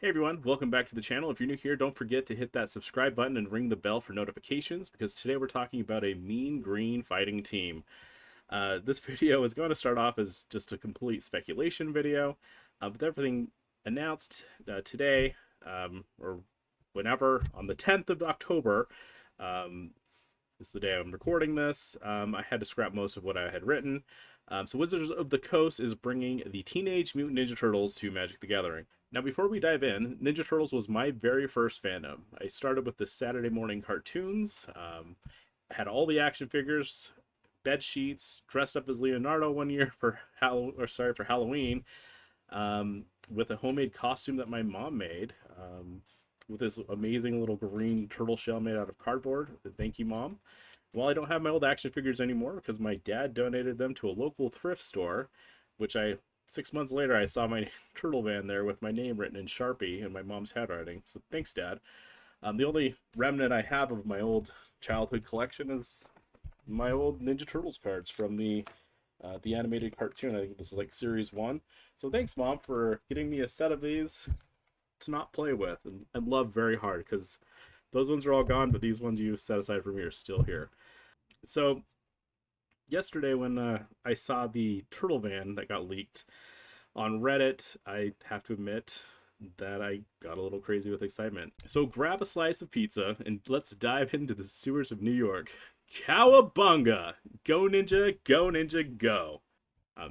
Hey everyone, welcome back to the channel. If you're new here, don't forget to hit that subscribe button and ring the bell for notifications because today we're talking about a mean green fighting team. This video is going to start off as just a complete speculation video, with everything announced today, or whenever, on the 10th of October. Is the day I'm recording this. I had to scrap most of what I had written. So Wizards of the Coast is bringing the Teenage Mutant Ninja Turtles to Magic the Gathering. Now, before we dive in, Ninja Turtles was my very first fandom. I started with the Saturday morning cartoons. I had all the action figures, bed sheets, dressed up as Leonardo one year for Halloween, with a homemade costume that my mom made. With this amazing little green turtle shell made out of cardboard. Thank you, Mom. Well, I don't have my old action figures anymore because my dad donated them to a local thrift store, which 6 months later, I saw my turtle van there with my name written in Sharpie and my mom's handwriting. So thanks, Dad. The only remnant I have of my old childhood collection is my old Ninja Turtles cards from the animated cartoon. I think this is like series 1. So thanks, Mom, for getting me a set of these to not play with and love very hard, because those ones are all gone, but these ones you set aside for me are still here. So yesterday when I saw the turtle van that got leaked on Reddit, I have to admit that I got a little crazy with excitement. So grab a slice of pizza and let's dive into the sewers of New York. Cowabunga! Go Ninja, go Ninja, go!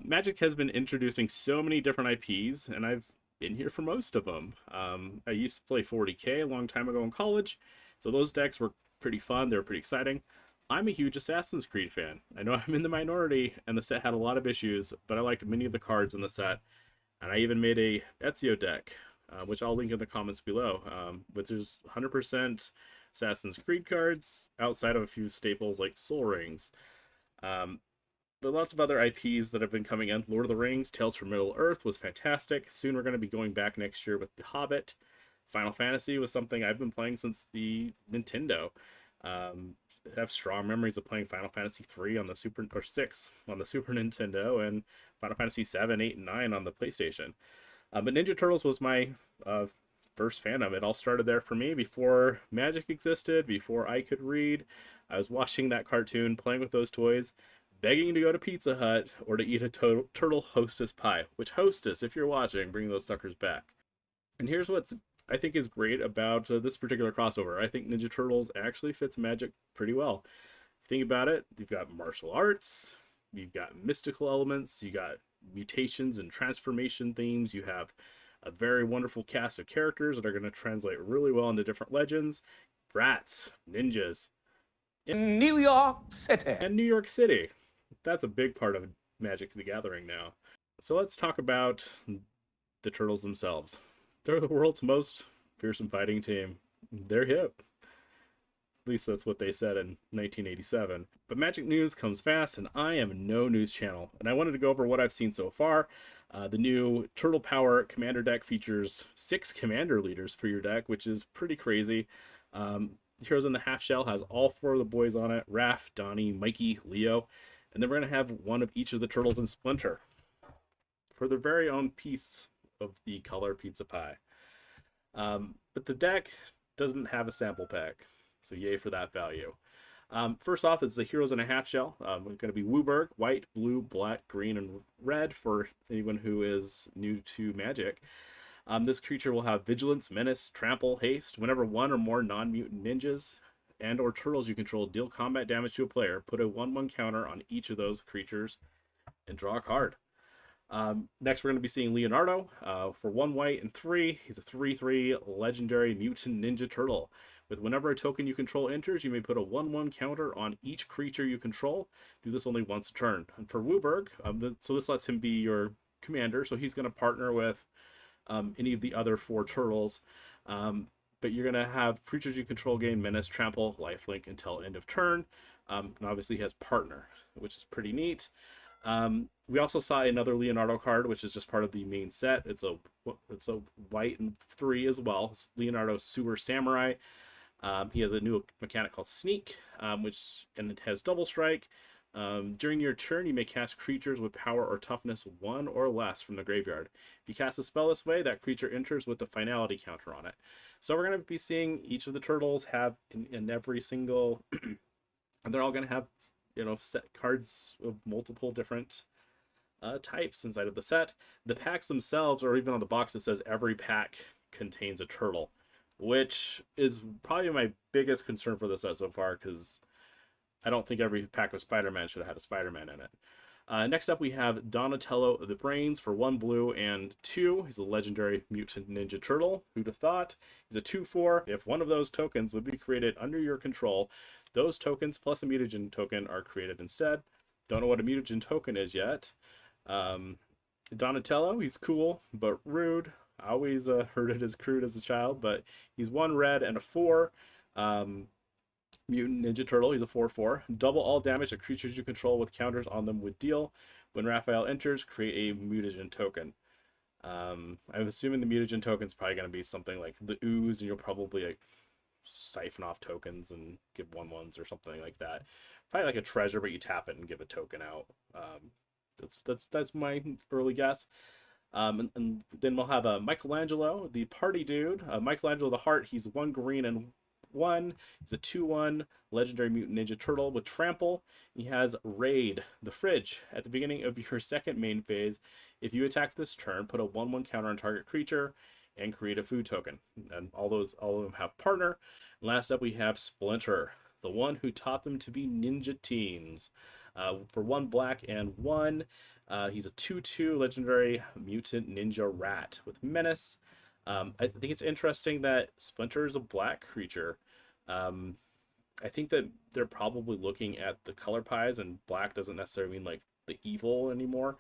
Magic has been introducing so many different IPs, and I've been here for most of them. I used to play 40k a long time ago in college, so those decks were pretty fun. They were pretty exciting. I'm a huge Assassin's Creed fan. I know I'm in the minority, and the set had a lot of issues, but I liked many of the cards in the set, and I even made a Ezio deck, which I'll link in the comments below, which is 100% Assassin's Creed cards, outside of a few staples like Soul Rings. But lots of other IPs that have been coming in. Lord of the Rings, Tales from Middle-earth was fantastic. Soon we're going to be going back next year with The Hobbit. Final Fantasy was something I've been playing since the Nintendo. I have strong memories of playing Final Fantasy 3 on the or 6 on the Super Nintendo, and Final Fantasy 7, 8, and 9 on the PlayStation. But Ninja Turtles was my first fandom. It all started there for me before Magic existed, before I could read. I was watching that cartoon, playing with those toys, begging to go to Pizza Hut or to eat a turtle Hostess pie. Which Hostess, if you're watching, bring those suckers back. And here's what's I think is great about this particular crossover. I think Ninja Turtles actually fits Magic pretty well. Think about it, you've got martial arts, you've got mystical elements, you got mutations and transformation themes, you have a very wonderful cast of characters that are going to translate really well into different legends, rats, ninjas, in New York City. and New York City. That's a big part of Magic the Gathering now. So let's talk about the Turtles themselves. They're the world's most fearsome fighting team. They're hip. At least that's what they said in 1987. But Magic news comes fast, and I am no news channel. And I wanted to go over what I've seen so far. The new Turtle Power Commander deck features 6 Commander leaders for your deck, which is pretty crazy. Heroes in the Half Shell has all 4 of the boys on it: Raph, Donnie, Mikey, Leo. And then we're going to have one of each of the Turtles in Splinter for their very own piece of the color pizza pie. But the deck doesn't have a sample pack, so yay for that value. First off, it's the Heroes in a Half Shell. It's going to be Wooburg, white, blue, black, green, and red for anyone who is new to Magic. This creature will have Vigilance, Menace, Trample, Haste. Whenever one or more non-mutant ninjas and or turtles you control deal combat damage to a player, put a 1/1 counter on each of those creatures and draw a card. Next, we're going to be seeing Leonardo for 1 white and 3. He's a 3/3 legendary mutant ninja turtle. With whenever a token you control enters, you may put a 1/1 counter on each creature you control. Do this only once a turn. And for Wooburg, so this lets him be your commander, so he's going to partner with any of the other 4 turtles. But you're going to have creatures you control gain Menace, Trample, Lifelink until end of turn. And obviously he has Partner, which is pretty neat. We also saw another Leonardo card, which is just part of the main set. It's a white and 3 as well. It's Leonardo Sewer Samurai. He has a new mechanic called Sneak, which it has double strike. During your turn, you may cast creatures with power or toughness 1 or less from the graveyard. If you cast a spell this way, that creature enters with the finality counter on it. So we're going to be seeing each of the turtles have in every single, and they're all going to have, set cards of multiple different types inside of the set. The packs themselves, or even on the box, it says every pack contains a turtle, which is probably my biggest concern for the set so far, because I don't think every pack of Spider-Man should have had a Spider-Man in it. Next up, we have Donatello the Brains for 1 blue and 2. He's a legendary mutant ninja turtle. Who'd have thought? He's a 2/4. If one of those tokens would be created under your control, those tokens plus a mutagen token are created instead. Don't know what a mutagen token is yet. Donatello, he's cool but rude. I always heard it as crude as a child, but he's 1 red and a 4. Mutant Ninja Turtle, he's a 4/4. Double all damage that creatures you control with counters on them would deal. When Raphael enters, create a mutagen token. I'm assuming the mutagen token is probably going to be something like the ooze, and you'll probably like siphon off tokens and give 1/1s or something like that. Probably like a treasure, but you tap it and give a token out. That's my early guess. And then we'll have Michelangelo, the party dude. Michelangelo the Heart, he's 1 green and 1. He's a 2/1 legendary mutant ninja turtle with trample. He has Raid, the fridge. At the beginning of your second main phase, if you attack this turn, put a 1/1 counter on target creature and create a food token. And all of them have partner. And last up, we have Splinter, the one who taught them to be ninja teens. For 1 black and 1, he's a 2/2 legendary mutant ninja rat with menace. I think it's interesting that Splinter is a black creature. I think that they're probably looking at the color pies, and black doesn't necessarily mean like the evil anymore,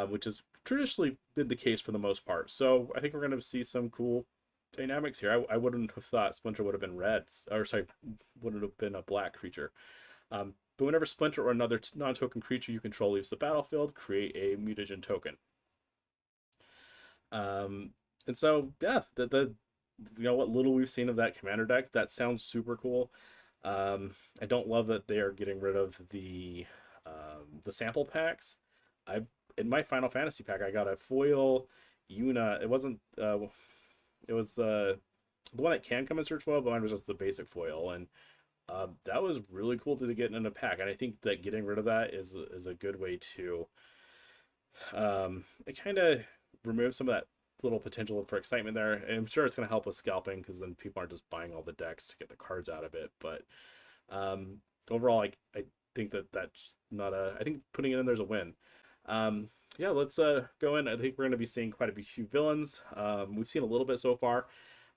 which has traditionally been the case for the most part. So I think we're going to see some cool dynamics here. I wouldn't have thought Splinter would have been red, or sorry, wouldn't have been a black creature. But whenever Splinter or another non-token creature you control leaves the battlefield, create a mutagen token. And so, yeah, what little we've seen of that commander deck, that sounds super cool. I don't love that they are getting rid of the sample packs. In my Final Fantasy pack, I got a foil Yuna. It wasn't. It was the one that can come in search foil, but mine was just the basic foil, and that was really cool to get in a pack. And I think that getting rid of that is a good way to. It kind of removes some of that little potential for excitement there, and I'm sure it's going to help with scalping, because then people aren't just buying all the decks to get the cards out of it. But overall, I think that's not a. I think putting it in there's a win. Yeah, let's go in. I think we're going to be seeing quite a few villains. We've seen a little bit so far,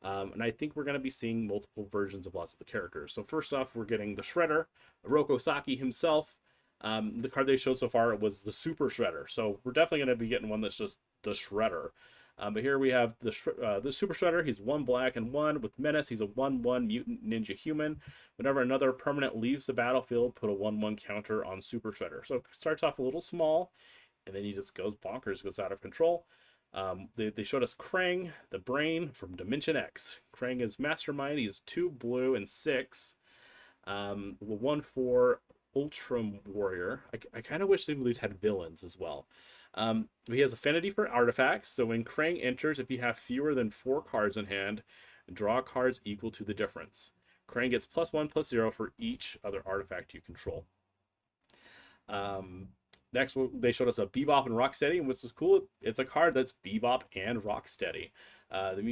and I think we're going to be seeing multiple versions of lots of the characters. So first off, we're getting the Shredder, Oroku Saki himself. The card they showed so far was the Super Shredder, so we're definitely going to be getting one that's just the Shredder. But here we have the Super Shredder. He's 1 black and 1 with menace. He's a 1/1 mutant ninja human. Whenever another permanent leaves the battlefield, put a 1/1 counter on Super Shredder. So it starts off a little small, and then he just goes bonkers, goes out of control. They showed us Krang, the brain from Dimension X. Krang is Mastermind. He's 2 blue and 6. 1/4 Ultra Warrior. I kind of wish some of these had villains as well. He has affinity for artifacts, so when Krang enters, if you have fewer than 4 cards in hand, draw cards equal to the difference. Krang gets +1/+0 for each other artifact you control. Next, they showed us a Bebop and Rocksteady, and what's cool, it's a card that's Bebop and Rocksteady. The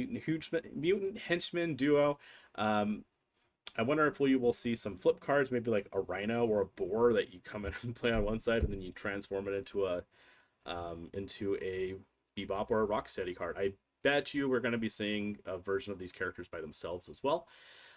Mutant Henchman duo. I wonder if we will see some flip cards, maybe like a Rhino or a Boar that you come in and play on one side, and then you transform it into a Bebop or a Rocksteady card. I bet you we're going to be seeing a version of these characters by themselves as well.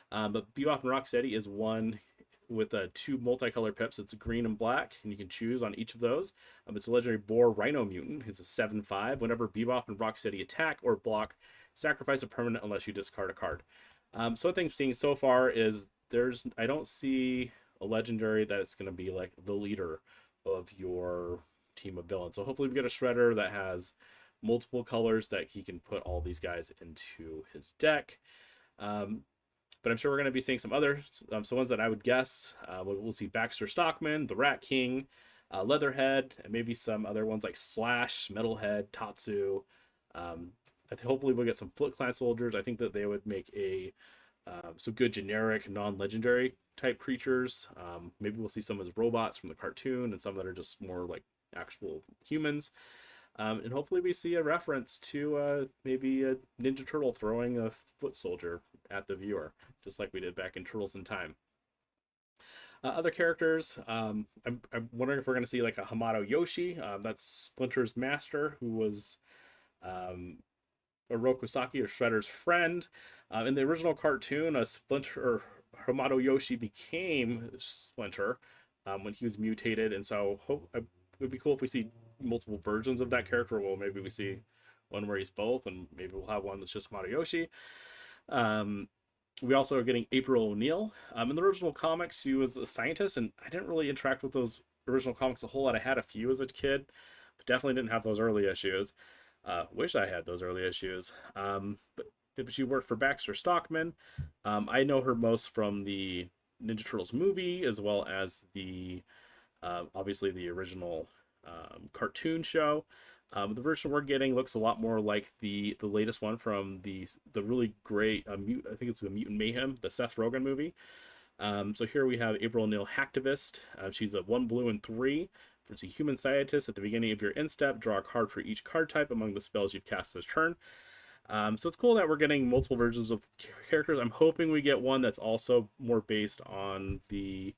But Bebop and Rocksteady is one with 2 multicolored pips. It's green and black, and you can choose on each of those. It's a legendary Boar Rhino mutant. It's a 7/5. Whenever Bebop and Rocksteady attack or block, sacrifice a permanent unless you discard a card. So I think seeing so far is I don't see a legendary that it's going to be like the leader of your team of villains. So hopefully we get a Shredder that has multiple colors that he can put all these guys into his deck. but I'm sure we're going to be seeing some other, some ones that I would guess. We'll see Baxter Stockman, the Rat King, Leatherhead, and maybe some other ones like Slash, Metalhead, Tatsu. Hopefully we'll get some Foot Clan soldiers. I think that they would make a some good generic non-legendary type creatures. Maybe we'll see some as robots from the cartoon and some that are just more like actual humans. And hopefully we see a reference to maybe a Ninja Turtle throwing a foot soldier at the viewer, just like we did back in Turtles in Time. Other characters, I'm wondering if we're going to see like a Hamato Yoshi. That's Splinter's master, who was um, Orokosaki or Shredder's friend. In the original cartoon, a Splinter or Hamato Yoshi became Splinter when he was mutated, and so it would be cool if we see multiple versions of that character. Well, maybe we see one where he's both, and maybe we'll have one that's just Hamato Yoshi. We also are getting April O'Neil. In the original comics, she was a scientist, and I didn't really interact with those original comics a whole lot. I had a few as a kid, but definitely didn't have those early issues. Wish I had those early issues. But she worked for Baxter Stockman. I know her most from the Ninja Turtles movie, as well as the obviously the original cartoon show. The version we're getting looks a lot more like the latest one from the really great I think it's the Mutant Mayhem, the Seth Rogen movie. So here we have April O'Neil Hacktivist. She's a 1 blue and 3. It's a human scientist. At the beginning of your end step, draw a card for each card type among the spells you've cast this turn. So it's cool that we're getting multiple versions of characters. I'm hoping we get one that's also more based on the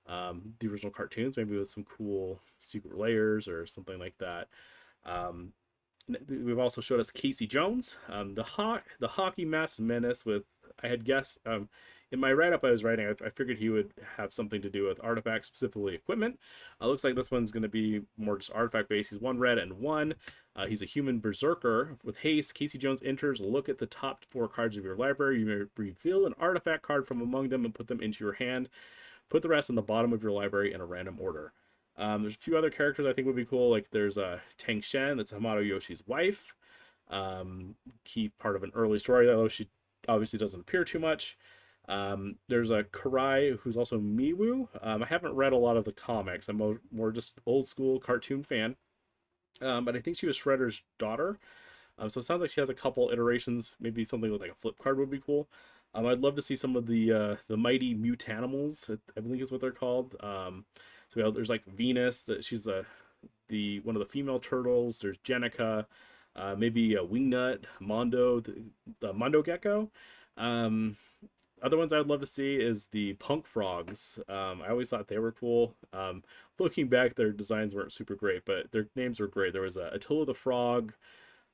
original cartoons, maybe with some cool secret layers or something like that. We've also showed us Casey Jones, the hockey masked menace. With I had guessed in my write-up I was writing, I figured he would have something to do with artifacts, specifically equipment. Looks like this one's going to be more just artifact based. He's 1 red and 1. He's a human berserker with haste. Casey Jones enters. Look at the top 4 cards of your library. You may reveal an artifact card from among them and put them into your hand. Put the rest on the bottom of your library in a random order. There's a few other characters I think would be cool. Like there's Tang Shen, that's Hamato Yoshi's wife. Key part of an early story, though she obviously doesn't appear too much. There's a Karai who's also Miwu. I haven't read a lot of the comics. I'm more just old school cartoon fan. But I think she was Shredder's daughter. So it sounds like she has a couple iterations. Maybe something with like a flip card would be cool. I'd love to see some of the mighty mutanimals. I believe is what they're called. So there's like Venus. That she's the one of the female turtles. There's Jenica. Maybe a Wingnut, Mondo, the Mondo Gecko. Other ones I would love to see is the Punk Frogs. I always thought they were cool. Looking back, their designs weren't super great, but their names were great. There was Attila the Frog,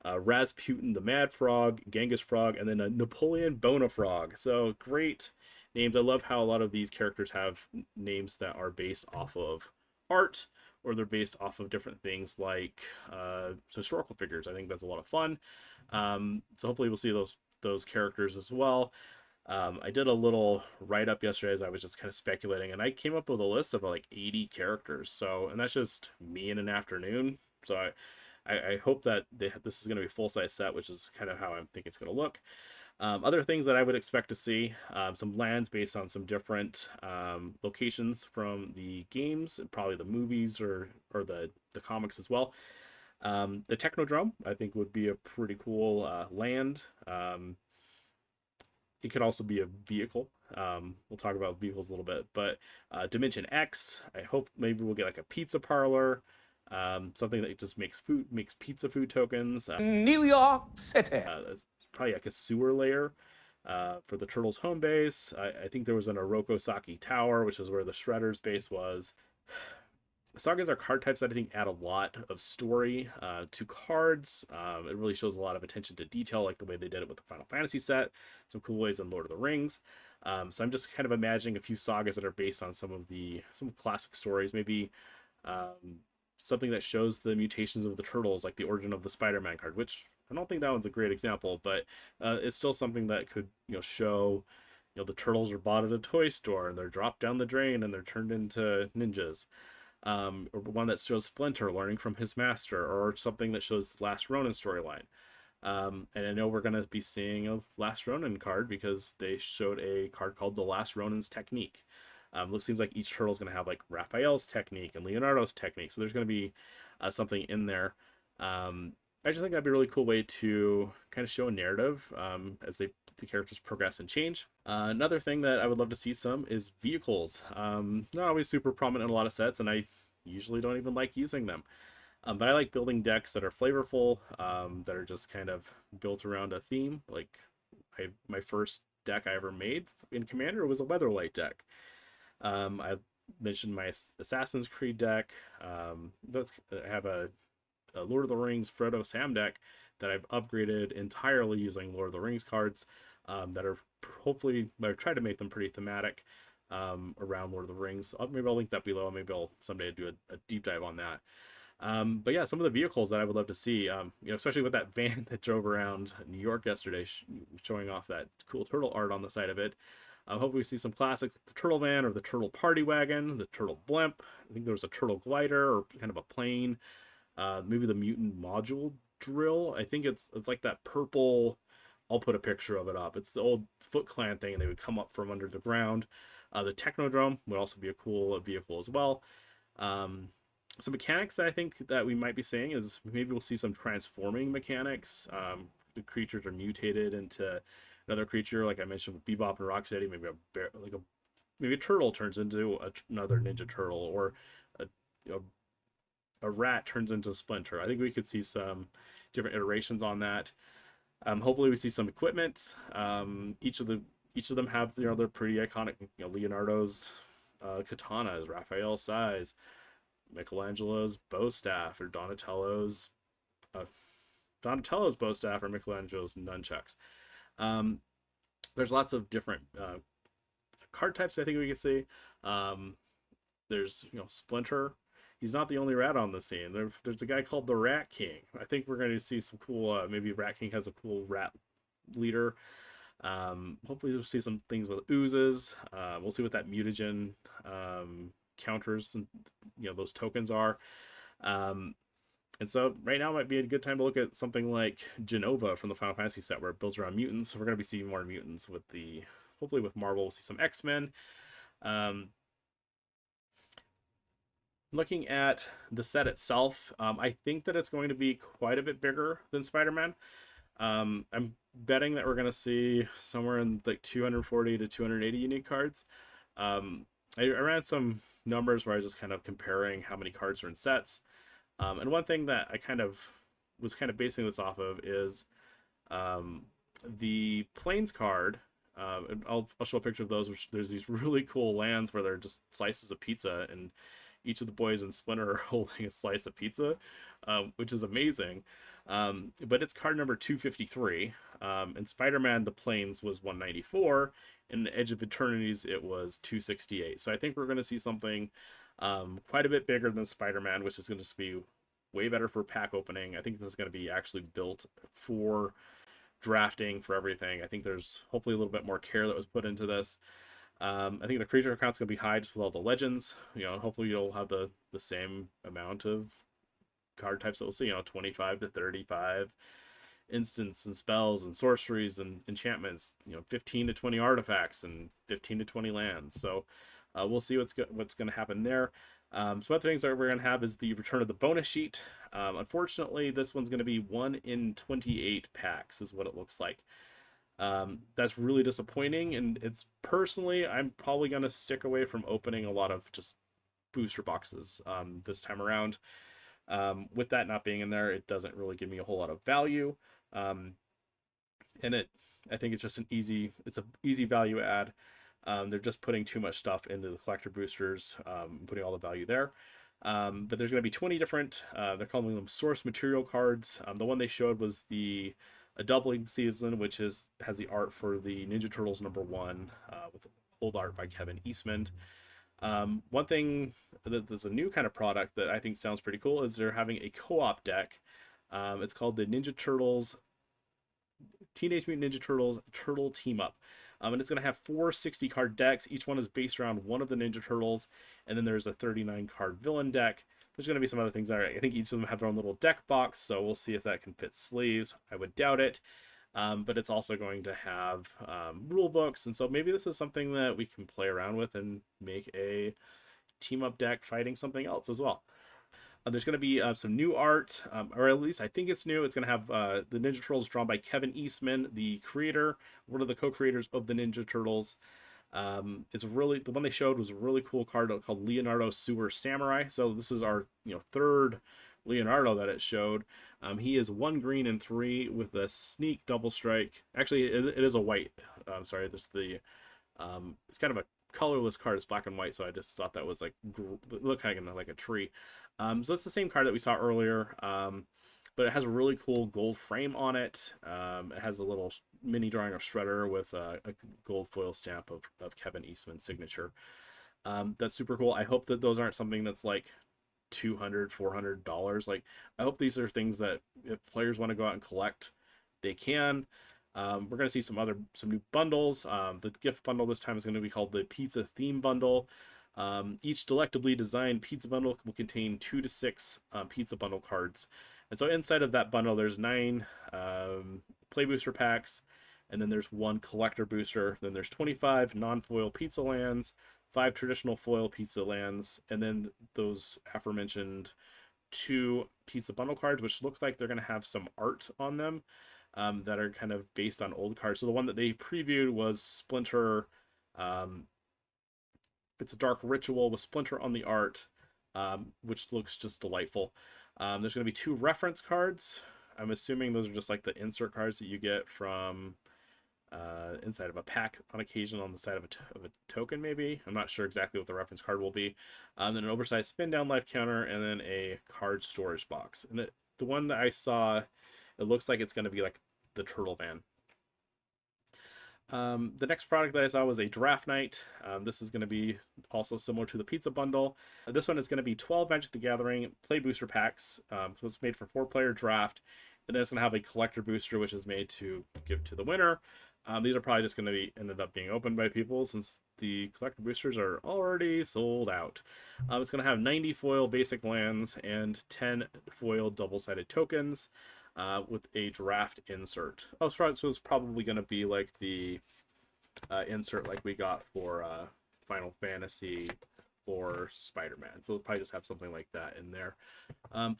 Rasputin the Mad Frog, Genghis Frog, and then a Napoleon Bonafrog. So great names. I love how a lot of these characters have names that are based off of art, or they're based off of different things like historical figures. I think that's a lot of fun. So hopefully we'll see those characters as well. I did a little write-up yesterday as I was just kind of speculating, and I came up with a list of like 80 characters. So, and that's just me in an afternoon. So I hope that this is going to be a full-size set, which is kind of how I think it's going to look. Other things that I would expect to see, some lands based on some different locations from the games, probably the movies or the comics as well. The Technodrome, I think, would be a pretty cool land. It could also be a vehicle. We'll talk about vehicles a little bit, but Dimension X, I hope maybe we'll get like a pizza parlor, something that just makes pizza food tokens. New York City. Probably like a sewer layer for the Turtles' home base. I think there was an Orokosaki Tower, which is where the Shredder's base was. Sagas are card types that I think add a lot of story to cards. It really shows a lot of attention to detail, like the way they did it with the Final Fantasy set. Some cool ways in Lord of the Rings. So I'm just kind of imagining a few sagas that are based on some classic stories. Maybe something that shows the mutations of the turtles, like the origin of the Spider-Man card, which I don't think that one's a great example, but it's still something that could show the turtles are bought at a toy store and they're dropped down the drain and they're turned into ninjas. Or one that shows Splinter learning from his master, or something that shows the Last Ronin storyline. And I know we're going to be seeing a Last Ronin card because they showed a card called the Last Ronin's Technique. Seems like each turtle is going to have like Raphael's technique and Leonardo's technique. So there's going to be something in there. I just think that'd be a really cool way to kind of show a narrative as the characters progress and change. Another thing that I would love to see some is vehicles. Not always super prominent in a lot of sets, and I usually don't even like using them. But I like building decks that are flavorful, that are just kind of built around a theme. Like my first deck I ever made in Commander was a Weatherlight deck. I mentioned my Assassin's Creed deck. I have a Lord of the Rings Frodo Sam deck that I've upgraded entirely using Lord of the Rings cards that are hopefully, I try to make them pretty thematic around Lord of the Rings. Maybe I'll link that below. Maybe I'll someday do a deep dive on that. But yeah, some of the vehicles that I would love to see, especially with that van that drove around New York yesterday, showing off that cool turtle art on the side of it. Hopefully we see some classics, like the turtle van or the turtle party wagon, the turtle blimp. I think there was a turtle glider or kind of a plane. Maybe the mutant module drill. I think it's like that purple. I'll put a picture of it up. It's the old Foot Clan thing, and they would come up from under the ground. The Technodrome would also be a cool vehicle as well. Some mechanics that I think that we might be seeing is maybe we'll see some transforming mechanics. The creatures are mutated into another creature, like I mentioned with Bebop and Rocksteady. Maybe a bear, maybe a turtle turns into another Ninja Turtle, or a, a rat turns into a Splinter. I think we could see some different iterations on that. Hopefully, we see some equipment. Each of them have their pretty iconic. Leonardo's katanas, Raphael's size, Michelangelo's bow staff, or uh, Donatello's bow staff, or Michelangelo's nunchucks. Um, there's lots of different card types I think we can see. There's Splinter. He's not the only rat on the scene. There's a guy called the Rat King. I think we're going to see some cool. Maybe Rat King has a cool rat leader. Hopefully we'll see some things with oozes. We'll see what that mutagen counters and those tokens are. And so right now might be a good time to look at something like Genova from the Final Fantasy set, where it builds around mutants. So we're going to be seeing more mutants with hopefully with Marvel, we'll see some X-Men. Looking at the set itself, I think that it's going to be quite a bit bigger than Spider-Man. I'm betting that we're going to see somewhere in like 240 to 280 unique cards. I ran some numbers where I was just kind of comparing how many cards are in sets. And one thing that I was basing this off of is the Plains card. I'll show a picture of those, which there's these really cool lands where they're just slices of pizza, and each of the boys in Splinter are holding a slice of pizza, which is amazing. But it's card number 253. In Spider-Man, the Plains was 194. In the Edge of Eternities, it was 268. So I think we're going to see something quite a bit bigger than Spider-Man, which is going to be way better for pack opening. I think this is going to be actually built for drafting, for everything. I think there's hopefully a little bit more care that was put into this. I think the creature count's gonna be high just with all the legends. Hopefully you'll have the same amount of card types that we'll see. 25 to 35 instants and spells and sorceries and enchantments. 15 to 20 artifacts and 15 to 20 lands. So we'll see what's going to happen there. So other things that we're going to have is the return of the bonus sheet. Unfortunately, this one's going to be 1 in 28 packs is what it looks like. That's really disappointing, and it's personally, I'm probably going to stick away from opening a lot of just booster boxes this time around. With that not being in there, it doesn't really give me a whole lot of value. And I think it's just it's an easy value add. They're just putting too much stuff into the collector boosters, putting all the value there. But there's going to be 20 different, they're calling them source material cards. The one they showed was a doubling season, which has the art for the Ninja Turtles #1, with old art by Kevin Eastman. One thing there's a new kind of product that I think sounds pretty cool is they're having a co-op deck. It's called the Teenage Mutant Ninja Turtles Turtle Team Up. And it's going to have 4 60-card decks. Each one is based around one of the Ninja Turtles. And then there's a 39-card villain deck. There's going to be some other things. I think each of them have their own little deck box, so we'll see if that can fit sleeves. I would doubt it. But it's also going to have rule books, and so maybe this is something that we can play around with and make a team up deck fighting something else as well. There's going to be some new art, or at least I think it's new. It's going to have the Ninja Turtles drawn by Kevin Eastman, the creator, one of the co-creators of the Ninja Turtles. It's really, the one they showed was a really cool card called Leonardo Sewer Samurai. So this is our third Leonardo that it showed. He is 1 green and 3 with a sneak double strike. Actually, it is a white. Sorry, this the it's kind of a colorless card. It's black and white, so I just thought that was like it looked kind of like a tree. So it's the same card that we saw earlier, but it has a really cool gold frame on it. It has a little mini drawing of Shredder with a gold foil stamp of Kevin Eastman's signature. That's super cool. I hope that those aren't something that's like $200-$400. Like, I hope these are things that if players want to go out and collect, they can. We're going to see some new bundles. The gift bundle this time is going to be called the Pizza Theme Bundle. Each delectably designed pizza bundle will contain 2 to 6 pizza bundle cards. And so inside of that bundle, there's 9 play booster packs, and then there's 1 collector booster. Then there's 25 non-foil pizza lands, 5 traditional foil pizza lands, and then those aforementioned 2 pizza bundle cards, which look like they're going to have some art on them. That are kind of based on old cards. So the one that they previewed was Splinter. It's a Dark Ritual with Splinter on the art, which looks just delightful. There's going to be 2 reference cards. I'm assuming those are just like the insert cards that you get from inside of a pack on occasion on the side of a token, maybe. I'm not sure exactly what the reference card will be. Then an oversized spin down life counter, and then a card storage box. And the one that I saw, it looks like it's going to be like the Turtle Van. The next product that I saw was a Draft Night. This is going to be also similar to the Pizza Bundle. This one is going to be 12 Magic the Gathering play booster packs. So it's made for 4-player draft. And then it's going to have a collector booster, which is made to give to the winner. These are probably just going to be ended up being opened by people since the collector boosters are already sold out. It's going to have 90 foil basic lands and 10 foil double-sided tokens. With a draft insert. Oh, so it's probably going to be like the insert like we got for Final Fantasy or Spider-Man. So we'll probably just have something like that in there.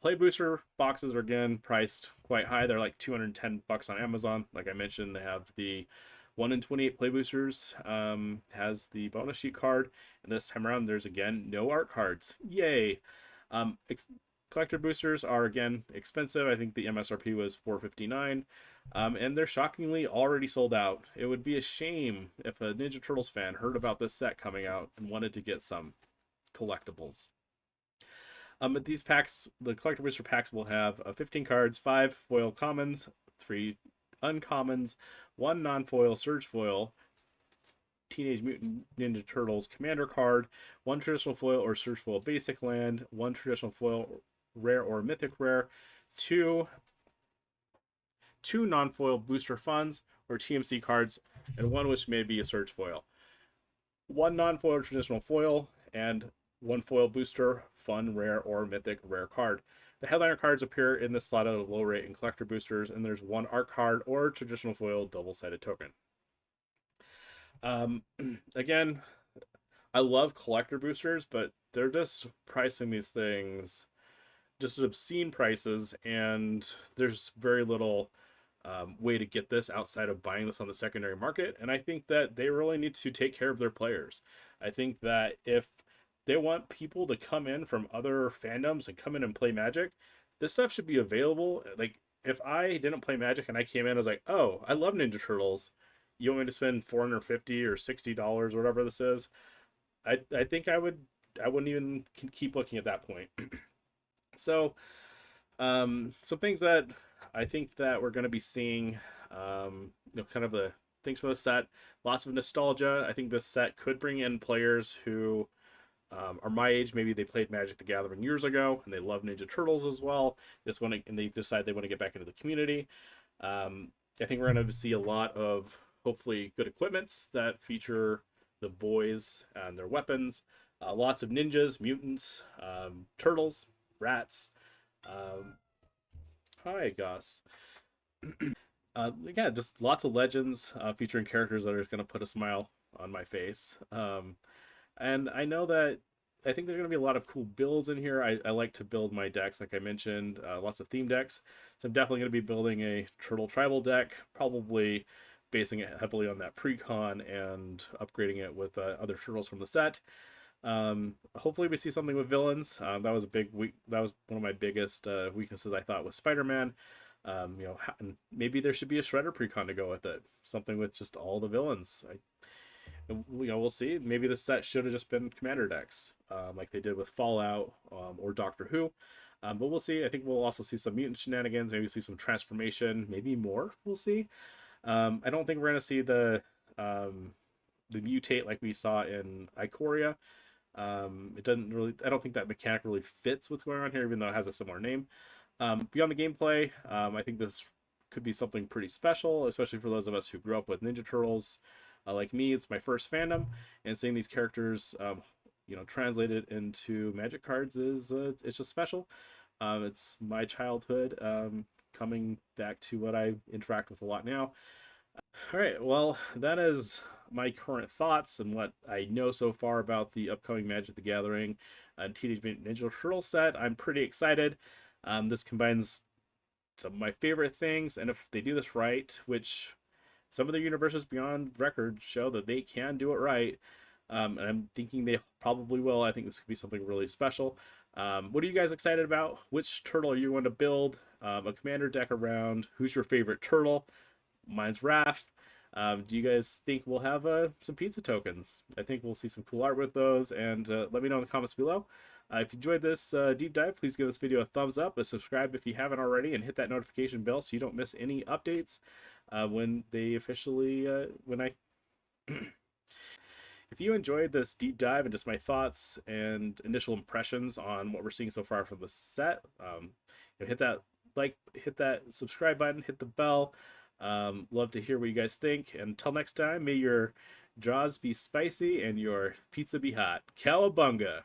Play booster boxes are again priced quite high. They're like $210 on Amazon. Like I mentioned, they have the 1 in 28 play boosters, has the bonus sheet card, and this time around there's again no art cards. Yay! Collector boosters are again expensive. I think the MSRP was $459, and they're shockingly already sold out. It would be a shame if a Ninja Turtles fan heard about this set coming out and wanted to get some collectibles. But these packs, the collector booster packs, will have 15 cards, 5 foil commons, 3 uncommons, 1 non-foil surge foil, Teenage Mutant Ninja Turtles commander card, 1 traditional foil or surge foil basic land, 1 traditional foil rare or mythic rare, 2 non-foil booster funds or TMC cards, and 1 which may be a surge foil. 1 non-foil traditional foil and 1 foil booster fun rare or mythic rare card. The headliner cards appear in this slot at a low rate in collector boosters, and there's 1 art card or traditional foil double-sided token. Again, I love collector boosters, but they're just pricing these things just at obscene prices, and there's very little way to get this outside of buying this on the secondary market. And I think that they really need to take care of their players. I think that if they want people to come in from other fandoms and come in and play Magic, this stuff should be available. Like, if I didn't play Magic and I came in, I was like, oh, I love Ninja Turtles. You want me to spend $450 or $60 or whatever this is? I think I wouldn't even keep looking at that point. So, some things that I think that we're going to be seeing, kind of the things from the set. Lots of nostalgia. I think this set could bring in players who are my age. Maybe they played Magic the Gathering years ago and they love Ninja Turtles as well. And they decide they want to get back into the community. I think we're going to see a lot of hopefully good equipments that feature the boys and their weapons. Lots of ninjas, mutants, turtles. rats. Um, Hi, Gus. Yeah, just lots of legends featuring characters that are going to put a smile on my face. And I know that I think there's going to be a lot of cool builds in here. I like to build my decks, like I mentioned, lots of theme decks. So I'm definitely going to be building a Turtle Tribal deck, probably basing it heavily on that precon and upgrading it with other turtles from the set. Hopefully we see something with villains. That was a big weak. That was one of my biggest weaknesses. I thought with Spider-Man. Maybe there should be a Shredder precon to go with it. Something with just all the villains. We'll see. Maybe the set should have just been commander decks, like they did with Fallout or Doctor Who. But we'll see. I think we'll also see some mutant shenanigans. Maybe see some transformation. Maybe more. We'll see. I don't think we're gonna see the mutate like we saw in Ikoria. It doesn't really. I don't think that mechanic really fits what's going on here, even though it has a similar name. Beyond the gameplay, I think this could be something pretty special, especially for those of us who grew up with Ninja Turtles. Like me, it's my first fandom, and seeing these characters, translated into Magic cards is it's just special. It's my childhood coming back to what I interact with a lot now. All right, well, that is my current thoughts and what I know so far about the upcoming Magic the Gathering and Teenage Mutant Ninja Turtle set. I'm pretty excited. This combines some of my favorite things, and if they do this right, which some of the universes beyond record show that they can do it right, and I'm thinking they probably will. I think this could be something really special. What are you guys excited about? Which turtle are you going to build a commander deck around? Who's your favorite turtle? Mine's Raph. Do you guys think we'll have some pizza tokens? I think we'll see some cool art with those, and let me know in the comments below. If you enjoyed this deep dive, please give this video a thumbs up, subscribe if you haven't already, and hit that notification bell so you don't miss any updates when they officially, when I... If you enjoyed this deep dive and just my thoughts and initial impressions on what we're seeing so far from the set, hit that hit that subscribe button, hit the bell. Love to hear what you guys think. Until next time, may your jaws be spicy and your pizza be hot. Cowabunga!